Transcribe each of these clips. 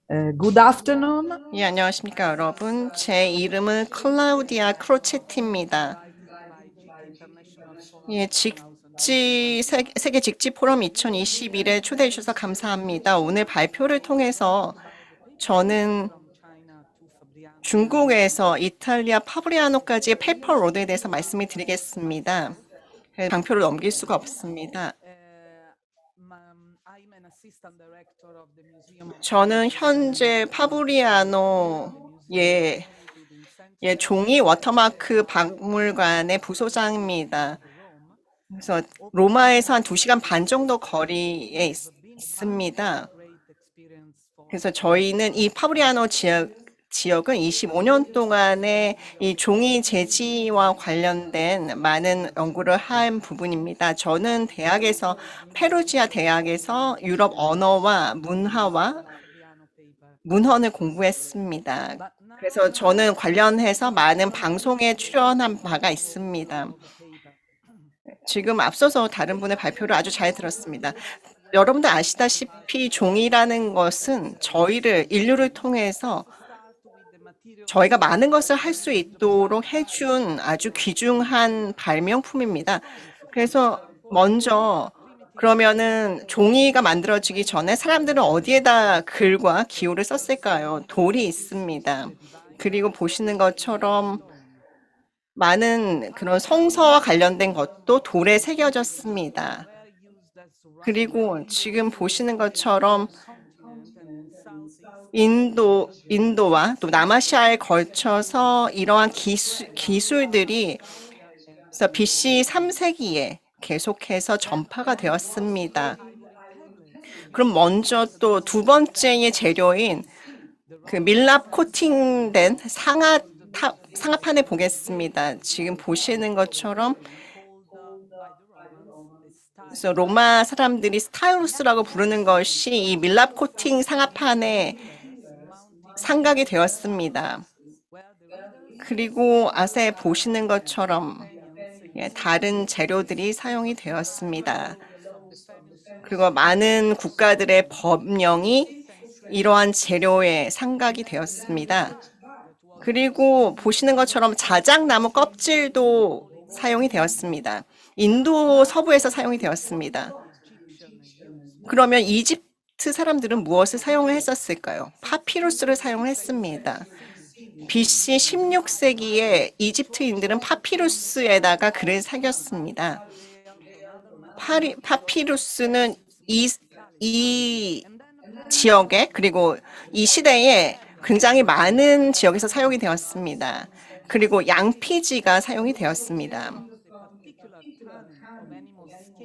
Good afternoon. 예, 안녕하십니까, 여러분. 제 이름은 클라우디아 크로체티입니다. 예, 세계 직지 포럼 2021에 초대해 주셔서 감사합니다. 오늘 발표를 통해서 저는 중국에서 이탈리아 파브리아노까지의 페이퍼 로드에 대해서 말씀을 드리겠습니다. 방표를 넘길 수가 없습니다. 저는 현재 파브리아노의 종이 워터마크 박물관의 부소장입니다. 그래서 로마에서 한 2시간 반 정도 거리에 있습니다. 그래서 저희는 이 파브리아노 지역은 25년 동안에 이 종이 재지와 관련된 많은 연구를 한 부분입니다. 저는 페루지아 대학에서 유럽 언어와 문화와 문헌을 공부했습니다. 그래서 저는 관련해서 많은 방송에 출연한 바가 있습니다. 지금 앞서서 다른 분의 발표를 아주 잘 들었습니다. 여러분들 아시다시피 종이라는 것은 인류를 통해서 저희가 많은 것을 할 수 있도록 해준 아주 귀중한 발명품입니다. 그래서 먼저 그러면은 종이가 만들어지기 전에 사람들은 어디에다 글과 기호를 썼을까요? 돌이 있습니다. 그리고 보시는 것처럼 많은 그런 성서와 관련된 것도 돌에 새겨졌습니다. 그리고 지금 보시는 것처럼 인도와 또 남아시아에 걸쳐서 이러한 기술들이 BC 3세기에 계속해서 전파가 되었습니다. 그럼 먼저 또 두 번째의 재료인 그 밀랍 코팅된 상아판을 보겠습니다. 지금 보시는 것처럼 그래서 로마 사람들이 스타일루스라고 부르는 것이 이 밀랍 코팅 상아판에 상각이 되었습니다. 그리고 아세 보시는 것처럼 다른 재료들이 사용이 되었습니다. 그리고 많은 국가들의 법령이 이러한 재료에 상각이 되었습니다. 그리고 보시는 것처럼 자작나무 껍질도 사용이 되었습니다. 인도 서부에서 사용이 되었습니다. 그러면 이집트 사람들은 무엇을 사용을 했었을까요? 파피루스를 사용했습니다. BC 16세기에 이집트인들은 파피루스에다가 글을 새겼습니다. 파피루스는 이 지역에 그리고 이 시대에 굉장히 많은 지역에서 사용이 되었습니다. 그리고 양피지가 사용이 되었습니다.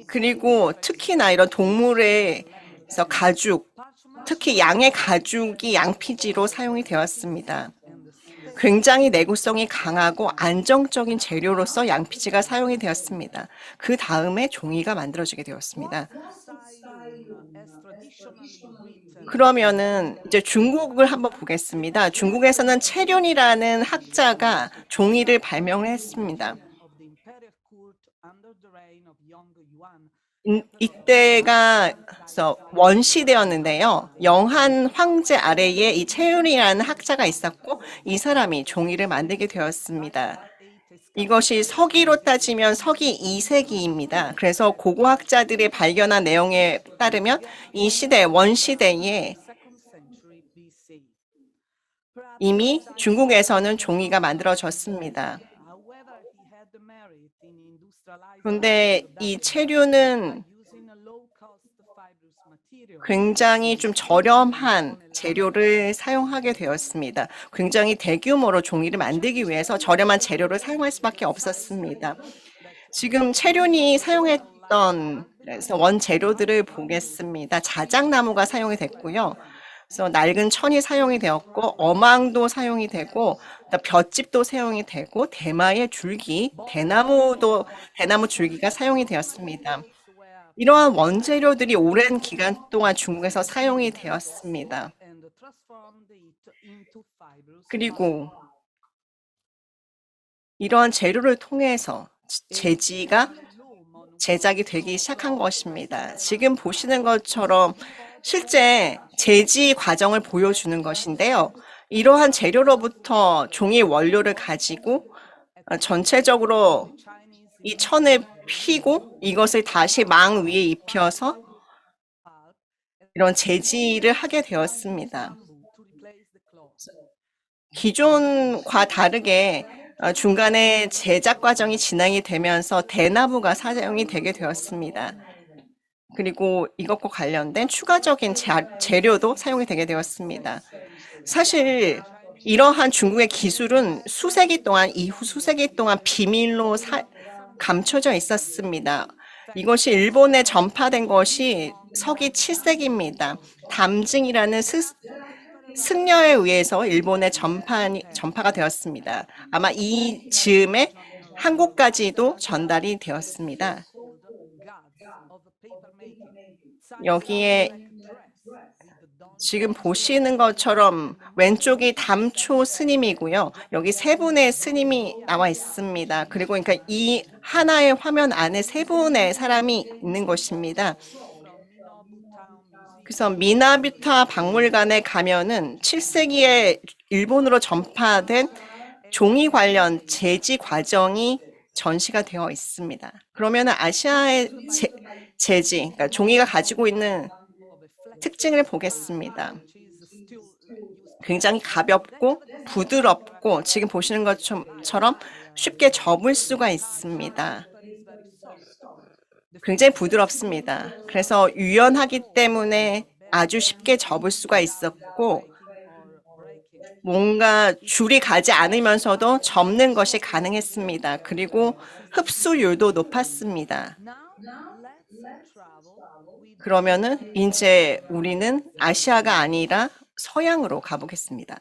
그리고 특히나 이런 동물에서 특히 양의 가죽이 양피지로 사용이 되었습니다. 굉장히 내구성이 강하고 안정적인 재료로서 양피지가 사용이 되었습니다. 그 다음에 종이가 만들어지게 되었습니다. 그러면은 이제 중국을 한번 보겠습니다. 중국에서는 채륜이라는 학자가 종이를 발명을 했습니다. 이때가 원시대였는데요. 영한 황제 아래에 이 채윤이라는 학자가 있었고 이 사람이 종이를 만들게 되었습니다. 이것이 서기로 따지면 서기 2세기입니다. 그래서 고고학자들이 발견한 내용에 따르면 이 원시대에 이미 중국에서는 종이가 만들어졌습니다. 그런데 이 체류는 굉장히 좀 저렴한 재료를 사용하게 되었습니다. 굉장히 대규모로 종이를 만들기 위해서 저렴한 재료를 사용할 수밖에 없었습니다. 지금 체륜이 사용했던 원재료들을 보겠습니다. 자작나무가 사용이 됐고요. 그래서 낡은 천이 사용이 되었고 어망도 사용이 되고 볏짚도 사용이 되고 대마의 대나무 줄기가 사용이 되었습니다. 이러한 원재료들이 오랜 기간 동안 중국에서 사용이 되었습니다. 그리고 이러한 재료를 통해서 재지가 제작이 되기 시작한 것입니다. 지금 보시는 것처럼 실제 제지 과정을 보여주는 것인데요. 이러한 재료로부터 종이 원료를 가지고 전체적으로 이 천을 피고 이것을 다시 망 위에 입혀서 이런 재지를 하게 되었습니다. 기존과 다르게 중간에 제작 과정이 진행이 되면서 대나무가 사용이 되게 되었습니다. 그리고 이것과 관련된 추가적인 재료도 사용이 되게 되었습니다. 사실 이러한 중국의 기술은 이후 수세기 동안 비밀로 감춰져 있었습니다. 이것이 일본에 전파된 것이 서기 7세기입니다. 담징이라는 승려에 의해서 일본에 전파가 되었습니다. 아마 이 즈음에 한국까지도 전달이 되었습니다. 여기에 지금 보시는 것처럼 왼쪽이 담초 스님이고요. 여기 세 분의 스님이 나와 있습니다. 그리고 그러니까 이 하나의 화면 안에 세 분의 사람이 있는 것입니다. 그래서 미나부타 박물관에 가면은 7세기에 일본으로 전파된 종이 관련 제지 과정이 전시가 되어 있습니다. 그러면 아시아의 제지, 그러니까 종이가 가지고 있는 특징을 보겠습니다. 굉장히 가볍고 부드럽고 지금 보시는 것처럼 쉽게 접을 수가 있습니다. 굉장히 부드럽습니다. 그래서 유연하기 때문에 아주 쉽게 접을 수가 있었고 뭔가 줄이 가지 않으면서도 접는 것이 가능했습니다. 그리고 흡수율도 높았습니다. 그러면은 이제 우리는 아시아가 아니라 서양으로 가보겠습니다.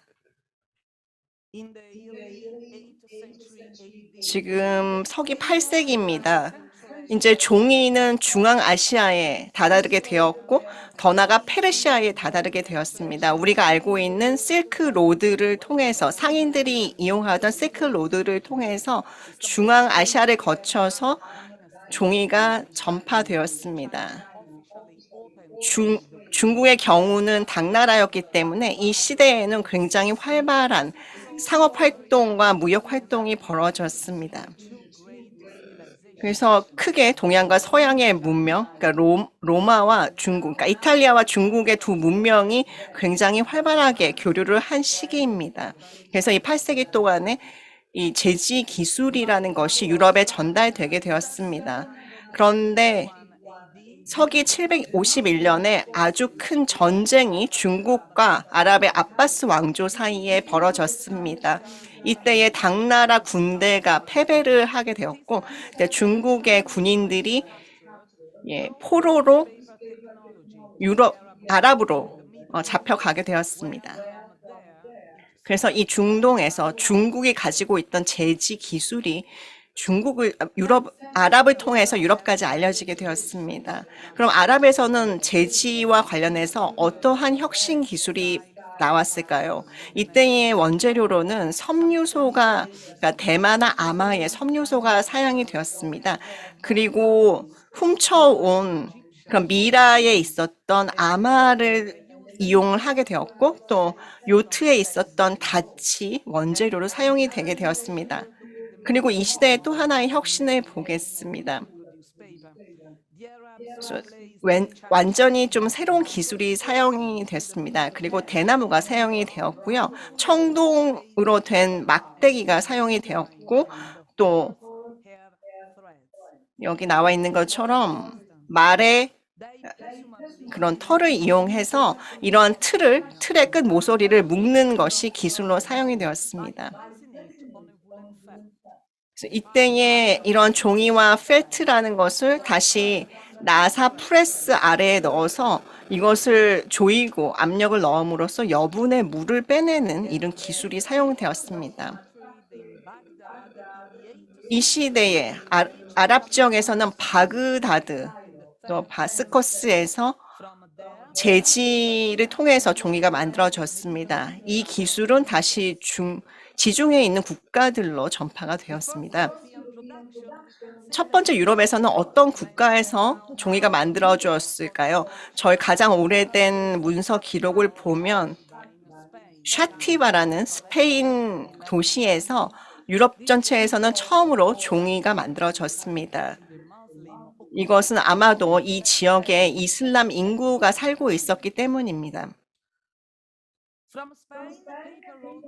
지금 서기 8세기입니다. 이제 종이는 중앙아시아에 다다르게 되었고 더 나아가 페르시아에 다다르게 되었습니다. 우리가 알고 있는 실크로드를 통해서 상인들이 이용하던 실크로드를 통해서 중앙아시아를 거쳐서 종이가 전파되었습니다. 중국의 경우는 당나라였기 때문에 이 시대에는 굉장히 활발한 상업활동과 무역활동이 벌어졌습니다. 그래서 크게 동양과 서양의 문명, 그러니까 로마와 중국, 그러니까 이탈리아와 중국의 두 문명이 굉장히 활발하게 교류를 한 시기입니다. 그래서 이 8세기 동안에 이 제지 기술이라는 것이 유럽에 전달되게 되었습니다. 그런데 서기 751년에 아주 큰 전쟁이 중국과 아랍의 아바스 왕조 사이에 벌어졌습니다. 이때에 당나라 군대가 패배를 하게 되었고 중국의 군인들이 포로로 아랍으로 잡혀가게 되었습니다. 그래서 이 중동에서 중국이 가지고 있던 제지 기술이 아랍을 통해서 유럽까지 알려지게 되었습니다. 그럼 아랍에서는 제지와 관련해서 어떠한 혁신 기술이 나왔을까요? 이때의 원재료로는 섬유소가, 그러니까 대마나 아마의 섬유소가 사용이 되었습니다. 그리고 훔쳐온 그런 미라에 있었던 아마를 이용을 하게 되었고 또 요트에 있었던 닷이 원재료로 사용이 되게 되었습니다. 그리고 이 시대의 또 하나의 혁신을 보겠습니다. 완전히 좀 새로운 기술이 사용이 됐습니다. 그리고 대나무가 사용이 되었고요. 청동으로 된 막대기가 사용이 되었고 또 여기 나와 있는 것처럼 말의 그런 털을 이용해서 이러한 틀의 끝 모서리를 묶는 것이 기술로 사용이 되었습니다. 이때에 이런 종이와 펠트라는 것을 다시 나사 프레스 아래에 넣어서 이것을 조이고 압력을 넣음으로써 여분의 물을 빼내는 이런 기술이 사용되었습니다. 이 시대에 아랍 지역에서는 바그다드, 또 바스커스에서 제지를 통해서 종이가 만들어졌습니다. 이 기술은 다시 지중해에 있는 국가들로 전파가 되었습니다. 첫 번째 유럽에서는 어떤 국가에서 종이가 만들어졌을까요? 저희 가장 오래된 문서 기록을 보면 샤티바라는 스페인 도시에서 유럽 전체에서는 처음으로 종이가 만들어졌습니다. 이것은 아마도 이 지역에 이슬람 인구가 살고 있었기 때문입니다.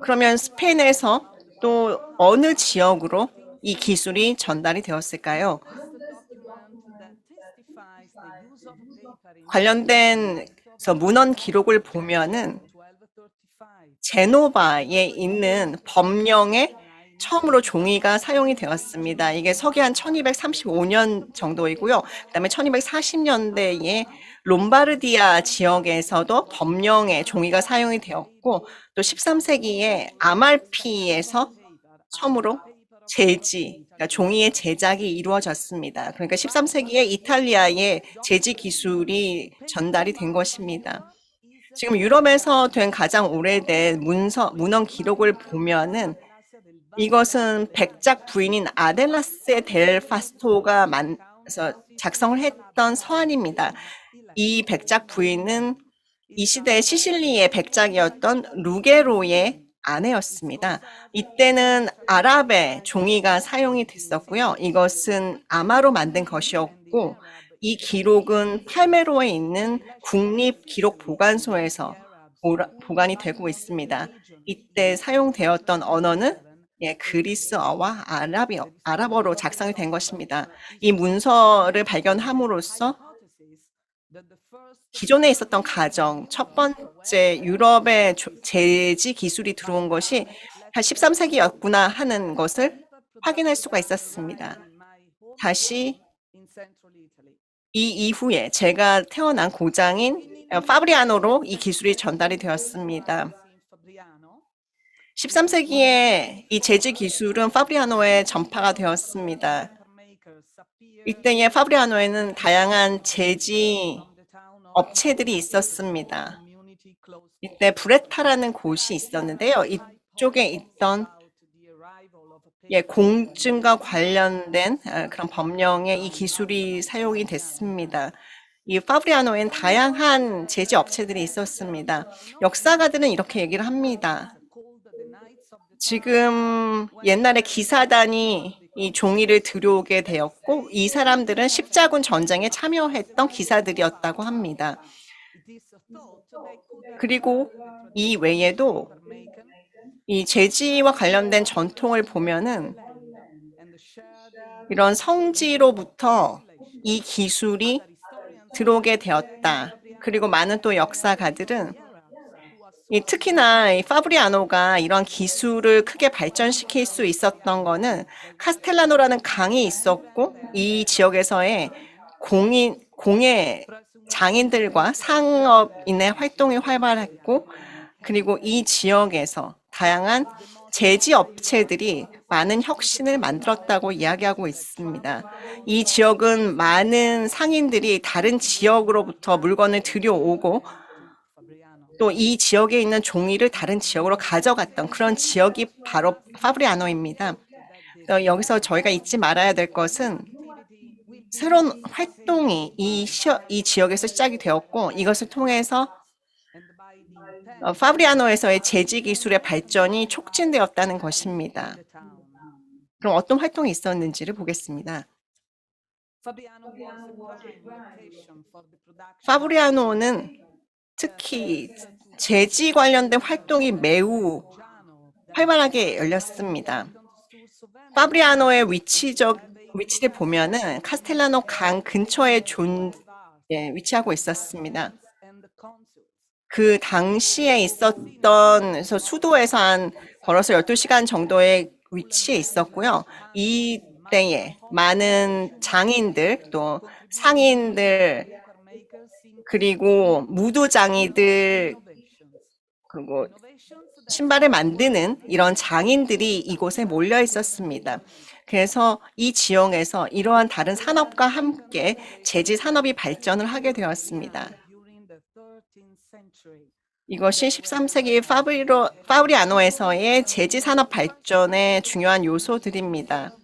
그러면 스페인에서 또 어느 지역으로 이 기술이 전달이 되었을까요? 관련된 문헌 기록을 보면은 제노바에 있는 법령에 처음으로 종이가 사용이 되었습니다. 이게 서기한 1235년 정도이고요. 그다음에 1240년대에 롬바르디아 지역에서도 법령에 종이가 사용이 되었고 또 13세기에 아말피에서 처음으로 그러니까 종이의 제작이 이루어졌습니다. 그러니까 13세기에 이탈리아의 제지 기술이 전달이 된 것입니다. 지금 유럽에서 된 가장 오래된 문헌 기록을 보면은 이것은 백작 부인인 아델라세 델 파스토가 작성을 했던 서한입니다. 이 백작 부인은 이 시대 시실리의 백작이었던 루게로의 아내였습니다. 이때는 아랍의 종이가 사용이 됐었고요. 이것은 아마로 만든 것이었고 이 기록은 팔메로에 있는 국립기록보관소에서 보관이 되고 있습니다. 이때 사용되었던 언어는 그리스어와 아랍어로 작성이 된 것입니다. 이 문서를 발견함으로써 기존에 있었던 가정, 첫 번째 유럽의 제지 기술이 들어온 것이 한 13세기였구나 하는 것을 확인할 수가 있었습니다. 다시 이 이후에 제가 태어난 고장인 파브리아노로 이 기술이 전달이 되었습니다. 13세기에 이 제지 기술은 파브리아노에 전파가 되었습니다. 이때의 파브리아노에는 다양한 제지 업체들이 있었습니다. 이때 브레타라는 곳이 있었는데요. 이쪽에 있던 공증과 관련된 그런 법령에 이 기술이 사용이 됐습니다. 이 파브리아노엔 다양한 제지 업체들이 있었습니다. 역사가들은 이렇게 얘기를 합니다. 지금 옛날에 기사단이 이 종이를 들여오게 되었고 이 사람들은 십자군 전쟁에 참여했던 기사들이었다고 합니다. 그리고 이 외에도 이 제지와 관련된 전통을 보면은 이런 성지로부터 이 기술이 들어오게 되었다. 그리고 많은 또 역사가들은 특히나 이 파브리아노가 이런 기술을 크게 발전시킬 수 있었던 거는 카스텔라노라는 강이 있었고 이 지역에서의 공예 장인들과 상업인의 활동이 활발했고 그리고 이 지역에서 다양한 제지 업체들이 많은 혁신을 만들었다고 이야기하고 있습니다. 이 지역은 많은 상인들이 다른 지역으로부터 물건을 들여오고 또 이 지역에 있는 종이를 다른 지역으로 가져갔던 그런 지역이 바로 파브리아노입니다. 여기서 저희가 잊지 말아야 될 것은 새로운 활동이 이 지역에서 시작이 되었고 이것을 통해서 파브리아노에서의 제지 기술의 발전이 촉진되었다는 것입니다. 그럼 어떤 활동이 있었는지를 보겠습니다. 파브리아노는 특히 제지 관련된 활동이 매우 활발하게 열렸습니다. 파브리아노의 위치를 보면은 카스텔라노 강 근처에 위치하고 있었습니다. 그 당시에 있었던 수도에서 한 걸어서 12시간 정도의 위치에 있었고요. 이때에 많은 장인들 또 상인들 그리고 무도장이들 그리고 신발을 만드는 이런 장인들이 이곳에 몰려 있었습니다. 그래서 이 지역에서 이러한 다른 산업과 함께 제지 산업이 발전을 하게 되었습니다. 이것이 13세기 파브리아노에서의 제지 산업 발전의 중요한 요소들입니다.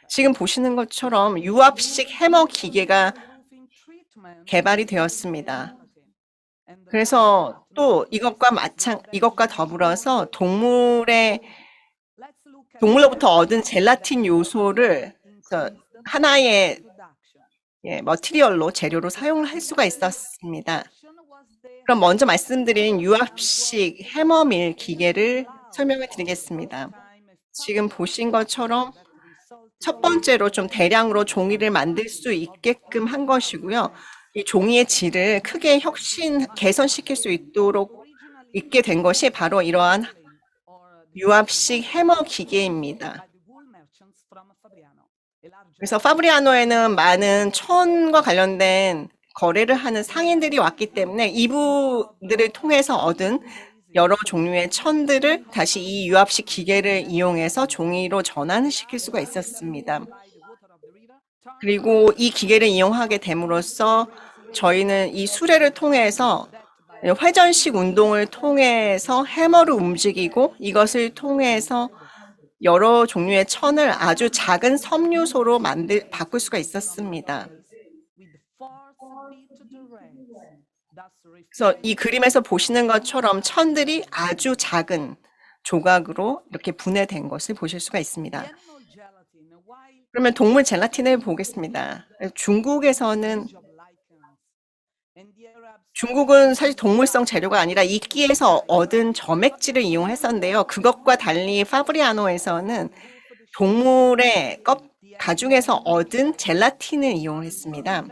지금 보시는 것처럼 유압식 해머 기계가 개발이 되었습니다. 그래서 또 이것과 더불어서 동물로부터 얻은 젤라틴 요소를 하나의 머티리얼로 재료로 사용할 수가 있었습니다. 그럼 먼저 말씀드린 유압식 해머밀 기계를 설명을 드리겠습니다. 지금 보신 것처럼 첫 번째로 좀 대량으로 종이를 만들 수 있게끔 한 것이고요. 이 종이의 질을 크게 개선시킬 수 있게 된 것이 바로 이러한 유압식 해머 기계입니다. 그래서 파브리아노에는 많은 천과 관련된 거래를 하는 상인들이 왔기 때문에 이분들을 통해서 얻은 여러 종류의 천들을 다시 이 유압식 기계를 이용해서 종이로 전환시킬 수가 있었습니다. 그리고 이 기계를 이용하게 됨으로써 저희는 이 수레를 통해서 회전식 운동을 통해서 해머를 움직이고 이것을 통해서 여러 종류의 천을 아주 작은 섬유소로 바꿀 수가 있었습니다. 그래서 이 그림에서 보시는 것처럼 천들이 아주 작은 조각으로 이렇게 분해된 것을 보실 수가 있습니다. 그러면 동물 젤라틴을 보겠습니다. 중국은 사실 동물성 재료가 아니라 이끼에서 얻은 점액질을 이용했었는데요. 그것과 달리 파브리아노에서는 동물의 가죽에서 얻은 젤라틴을 이용했습니다.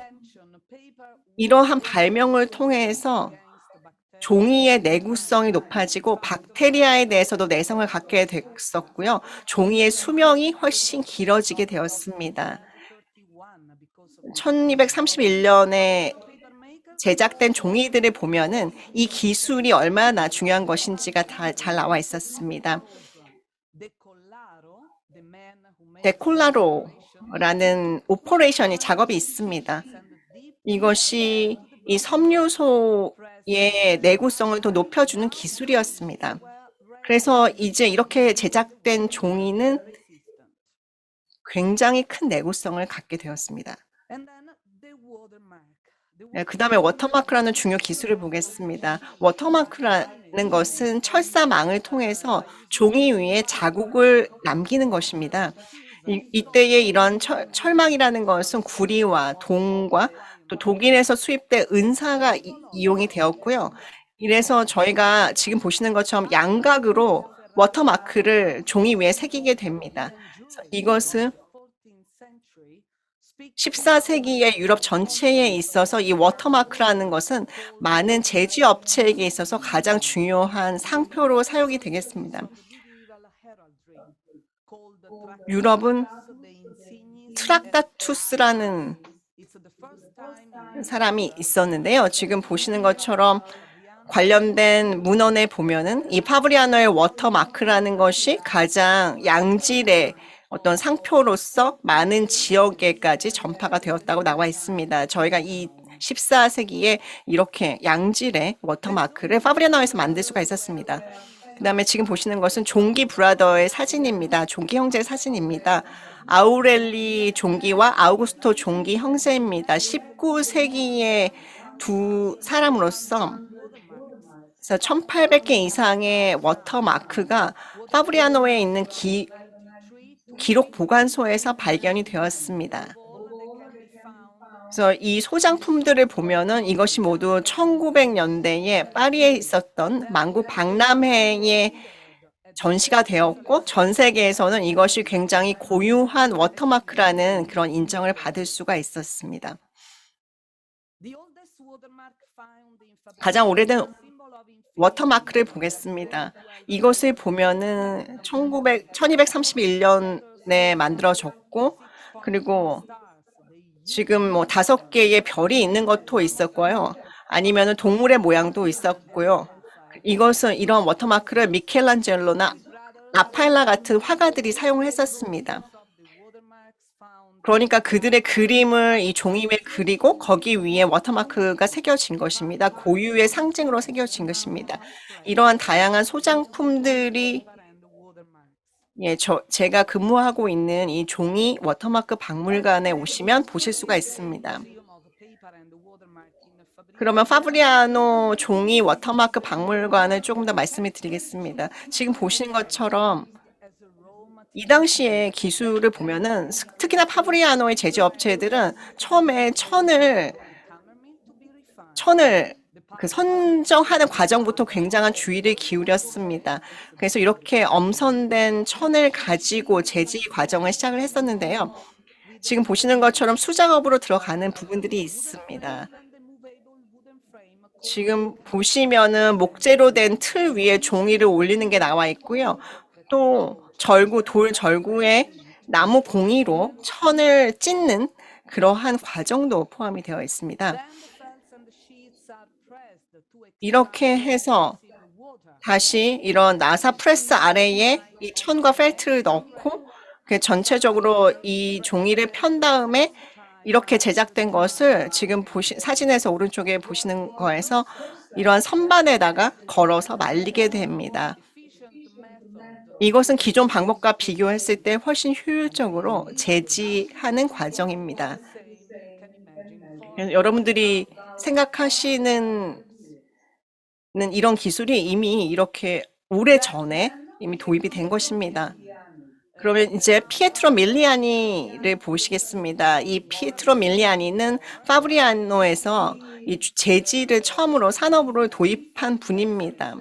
이러한 발명을 통해서 종이의 내구성이 높아지고 박테리아에 대해서도 내성을 갖게 됐었고요. 종이의 수명이 훨씬 길어지게 되었습니다. 1231년에 제작된 종이들을 보면은 이 기술이 얼마나 중요한 것인지가 다 잘 나와 있었습니다. 데콜라로라는 작업이 있습니다. 이것이 이 섬유소의 내구성을 더 높여주는 기술이었습니다. 그래서 이제 이렇게 제작된 종이는 굉장히 큰 내구성을 갖게 되었습니다. 그 다음에 워터마크라는 중요 기술을 보겠습니다. 워터마크라는 것은 철사망을 통해서 종이 위에 자국을 남기는 것입니다. 이때의 이런 철망이라는 것은 구리와 동과 또 독일에서 수입된 은사가 이용이 되었고요. 이래서 저희가 지금 보시는 것처럼 양각으로 워터마크를 종이 위에 새기게 됩니다. 이것은 14세기의 유럽 전체에 있어서 이 워터마크라는 것은 많은 제지업체에게 있어서 가장 중요한 상표로 사용이 되겠습니다. 유럽은 트락타투스라는 사람이 있었는데요. 지금 보시는 것처럼 관련된 문헌에 보면은 이 파브리아노의 워터마크라는 것이 가장 양질의 어떤 상표로서 많은 지역에까지 전파가 되었다고 나와 있습니다. 저희가 이 14세기에 이렇게 양질의 워터마크를 파브리아노에서 만들 수가 있었습니다. 그 다음에 지금 보시는 것은 종기 브라더의 사진입니다. 종기 형제의 사진입니다. 아우렐리 종기와 아우구스토 종기 형제입니다. 19세기의 두 사람으로서 1800개 이상의 워터마크가 파브리아노에 있는 기록 보관소에서 발견이 되었습니다. 그래서 이 소장품들을 보면은 이것이 모두 1900년대에 파리에 있었던 만국 박람회에 전시가 되었고 전 세계에서는 이것이 굉장히 고유한 워터마크라는 그런 인정을 받을 수가 있었습니다. 가장 오래된 워터마크를 보겠습니다. 이것을 보면은 1231년에 만들어졌고 그리고 지금 5개의 별이 있는 것도 있었고요. 아니면은 동물의 모양도 있었고요. 이런 워터마크를 미켈란젤로나 라파엘라 같은 화가들이 사용을 했었습니다. 그러니까 그들의 그림을 이 종이 위에 그리고 거기 위에 워터마크가 새겨진 것입니다. 고유의 상징으로 새겨진 것입니다. 이러한 다양한 소장품들이 예, 제가 근무하고 있는 이 종이 워터마크 박물관에 오시면 보실 수가 있습니다. 그러면 파브리아노 종이 워터마크 박물관을 조금 더 말씀을 드리겠습니다. 지금 보시는 것처럼 이 당시의 기술을 보면은 특히나 파브리아노의 제조업체들은 처음에 천을 그 선정하는 과정부터 굉장한 주의를 기울였습니다. 그래서 이렇게 엄선된 천을 가지고 제지 과정을 시작을 했었는데요. 지금 보시는 것처럼 수작업으로 들어가는 부분들이 있습니다. 지금 보시면은 목재로 된 틀 위에 종이를 올리는 게 나와 있고요. 또 돌 절구에 나무 봉이로 천을 찢는 그러한 과정도 포함이 되어 있습니다. 이렇게 해서 다시 이런 나사 프레스 아래에 이 천과 펠트를 넣고 전체적으로 이 종이를 편 다음에 이렇게 제작된 것을 지금 사진에서 오른쪽에 보시는 거에서 이러한 선반에다가 걸어서 말리게 됩니다. 이것은 기존 방법과 비교했을 때 훨씬 효율적으로 제지하는 과정입니다. 여러분들이 생각하시는 이런 기술이 이미 이렇게 오래전에 이미 도입이 된 것입니다. 그러면 이제 피에트로 밀리아니를 보시겠습니다. 이 피에트로 밀리아니는 파브리아노에서 이 재질을 처음으로 산업으로 도입한 분입니다.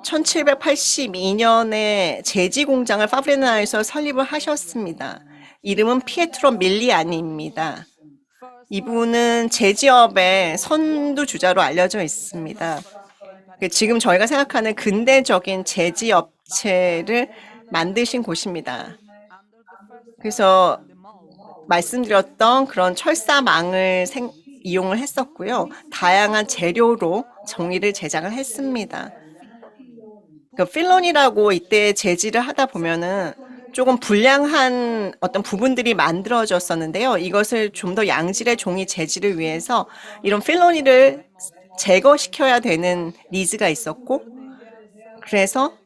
1782년에 제지 공장을 파브리아노에서 설립을 하셨습니다. 이름은 피에트로 밀리아니입니다. 이분은 제지업의 선두주자로 알려져 있습니다. 지금 저희가 생각하는 근대적인 제지업체를 만드신 곳입니다. 그래서 말씀드렸던 그런 철사망을 이용을 했었고요. 다양한 재료로 종이를 제작을 했습니다. 필론이라고 이때 제지를 하다 보면은 조금 불량한 어떤 부분들이 만들어졌었는데요. 이것을 좀 더 양질의 종이 재질을 위해서 이런 필로니를 제거시켜야 되는 니즈가 있었고, 그래서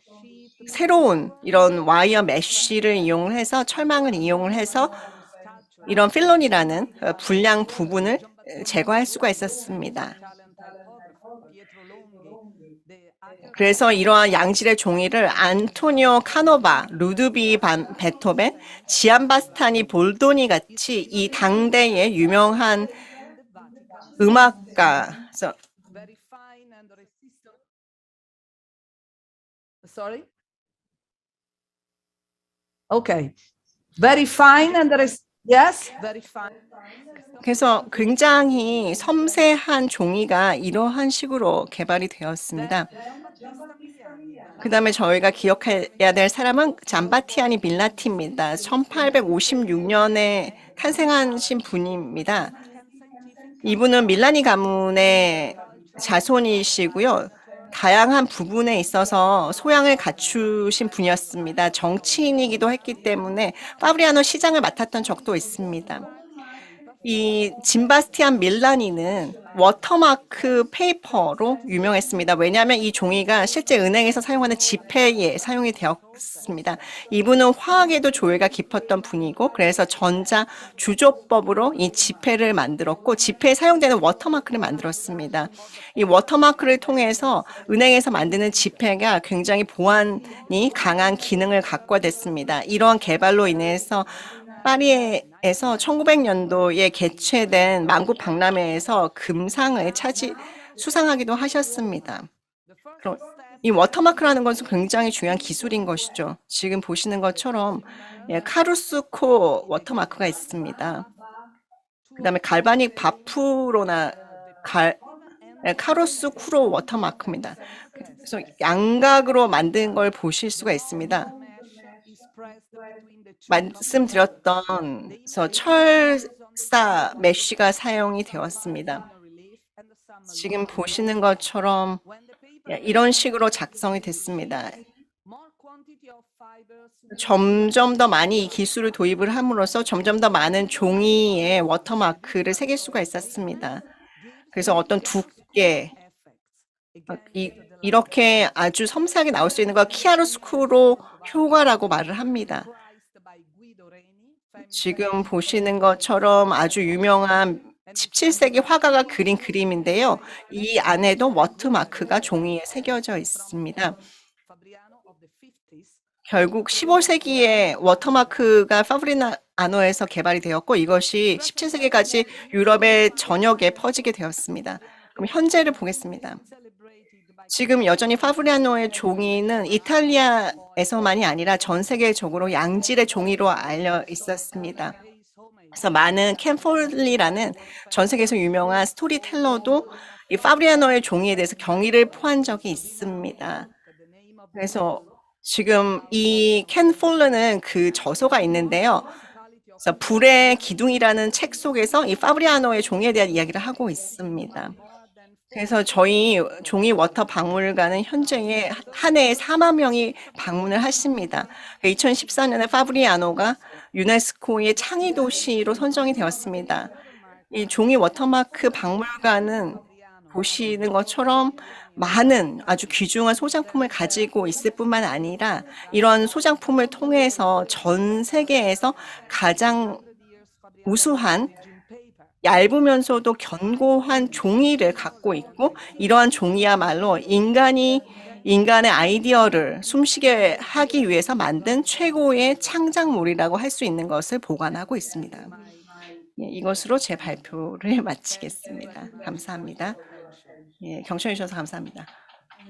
새로운 이런 와이어 메쉬를 이용을 해서 철망을 이용을 해서 이런 필론이라는 불량 부분을 제거할 수가 있었습니다. 그래서 이러한 양질의 종이를 안토니오 카노바, 루드비 반 베토벤, 지안바스타니 볼도니 같이 이 당대의 유명한 음악가, Sorry? Okay. Very fine and yes, very fine. 그래서 굉장히 섬세한 종이가 이러한 식으로 개발이 되었습니다. 그 다음에 저희가 기억해야 될 사람은 잠바티아니 밀라티입니다. 1856년에 탄생하신 분입니다. 이분은 밀라니 가문의 자손이시고요. 다양한 부분에 있어서 소양을 갖추신 분이었습니다. 정치인이기도 했기 때문에 파브리아노 시장을 맡았던 적도 있습니다. 이 짐바스티안 밀라니는 워터마크 페이퍼로 유명했습니다. 왜냐하면 이 종이가 실제 은행에서 사용하는 지폐에 사용이 되었습니다. 이분은 화학에도 조예가 깊었던 분이고, 그래서 전자 주조법으로 이 지폐를 만들었고, 지폐에 사용되는 워터마크를 만들었습니다. 이 워터마크를 통해서 은행에서 만드는 지폐가 굉장히 보안이 강한 기능을 갖고 됐습니다. 이러한 개발로 인해서 파리에서 1900년도에 개최된 만국 박람회에서 금상을 수상하기도 하셨습니다. 이 워터마크라는 것은 굉장히 중요한 기술인 것이죠. 지금 보시는 것처럼 카루스코 워터마크가 있습니다. 그 다음에 갈바닉 바프로나 카로스 쿠로 워터마크입니다. 그래서 양각으로 만든 걸 보실 수가 있습니다. 말씀드렸던 철사 메쉬가 사용이 되었습니다. 지금 보시는 것처럼 이런 식으로 작성이 됐습니다. 점점 더 많이 이 기술을 도입을 함으로써 점점 더 많은 종이에 워터마크를 새길 수가 있었습니다. 그래서 어떤 두께, 이렇게 아주 섬세하게 나올 수 있는 걸 키아로스쿠로 효과라고 말을 합니다. 지금 보시는 것처럼 아주 유명한 17세기 화가가 그린 그림인데요. 이 안에도 워터마크가 종이에 새겨져 있습니다. 결국 15세기에 워터마크가 파브리아노에서 개발이 되었고 이것이 17세기까지 유럽의 전역에 퍼지게 되었습니다. 그럼 현재를 보겠습니다. 지금 여전히 파브리아노의 종이는 이탈리아에서만이 아니라 전 세계적으로 양질의 종이로 알려 있었습니다. 그래서 많은 켄 폴리라는 전 세계에서 유명한 스토리텔러도 이 파브리아노의 종이에 대해서 경의를 표한 적이 있습니다. 그래서 지금 이 켄 폴리는 그 저서가 있는데요. 그래서 불의 기둥이라는 책 속에서 이 파브리아노의 종이에 대한 이야기를 하고 있습니다. 그래서 저희 종이 워터 박물관은 현재에 한 해에 4만 명이 방문을 하십니다. 2014년에 파브리아노가 유네스코의 창의 도시로 선정이 되었습니다. 이 종이 워터마크 박물관은 보시는 것처럼 많은 아주 귀중한 소장품을 가지고 있을 뿐만 아니라 이런 소장품을 통해서 전 세계에서 가장 우수한 얇으면서도 견고한 종이를 갖고 있고 이러한 종이야말로 인간의 아이디어를 숨쉬게 하기 위해서 만든 최고의 창작물이라고 할 수 있는 것을 보관하고 있습니다. 예, 이것으로 제 발표를 마치겠습니다. 감사합니다. 예, 경청해 주셔서 감사합니다.